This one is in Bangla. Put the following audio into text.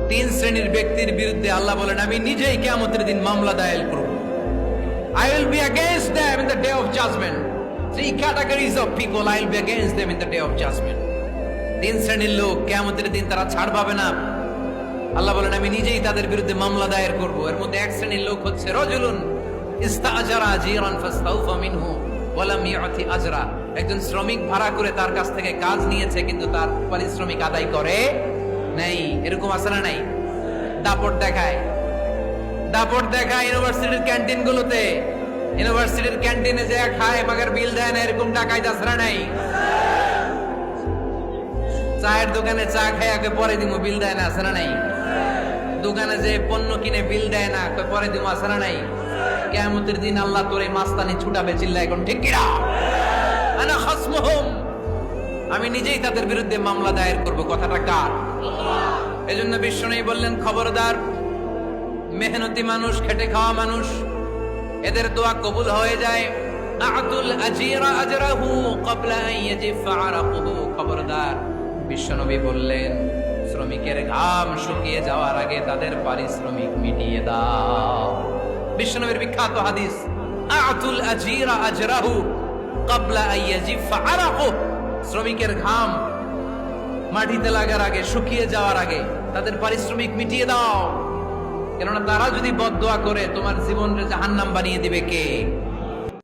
তিন শ্রেণীর ব্যক্তির বিরুদ্ধে আল্লাহ বলেন আমি নিজেই কিয়ামতের দিন মামলা দায়ের করব। I will be against them in the day of judgment. Three categories of people I will be against them in the day of judgment. তিন শ্রেণীর লোক কিয়ামতের দিন তারা ছাড় পাবে না। আল্লাহ বলেন আমি নিজেই তাদের বিরুদ্ধে মামলা দায়ের করব। এর মধ্যে এক শ্রেণীর লোক হচ্ছে রাজুলুন ইস্তাআজারা আজিরান ফাস্তাউফা মিনহু ওয়া লাম ইউতি আজরা। একজন শ্রমিক ভাড়া করে তার কাছ থেকে কাজ নিয়েছে কিন্তু তার পারিশ্রমিক আদায় করে নাই। এরকম আছে না নাই? দাপট দেখায় ইউনিভার্সিটির ক্যান্টিন গুলোতে। ইউনিভার্সিটির ক্যান্টিনে যে খায় মাগার বিল দেয় না, এরকম টাকায় দাসরা নাই। চায়ের দোকানে চা খায় আগে পরে দিমু, বিল দেয় না, আছে না নাই? দোকানে যে পণ্য কিনে বিল দেয় না, পরে দিমু, আছে না নাই? কিয়ামতের দিন আল্লাহ তোর এই মাস্তানি ছুটাবে, চিল্লা এখন ঠিক কিনা? আনা খাসমুহুম, আমি নিজেই তাদের বিরুদ্ধে মামলা দায়ের করব। কথাটা কার? এজন্য বিশ্বনবী বললেন খবরদার, মেহনতি মানুষ, খেটে খাওয়া মানুষ, এদের দোয়া কবুল হয়ে যায়। আতুল আজিরা আজরাহু ক্বাবলা আন ইয়াজিফা আরাকুহু। খবরদার, বিশ্বনবী বললেন শ্রমিকের ঘাম শুকিয়ে যাওয়ার আগে তাদের পারিশ্রমিক মিটিয়ে দাও। বিশ্বনবীর বিখ্যাত হাদিস, আতুল আজিরা আজরাহু ক্বাবলা আন ইয়াজিফা আরাকুহু। শ্রমিকের ঘাম মাটিতে লাগার আগে, শুকিয়ে যাওয়ার আগে তাদের পারিশ্রমিক মিটিয়ে দাও। কেননা তারা যদি বদদোয়া করে তোমার জীবনকে জাহান্নাম বানিয়ে দিবে কে?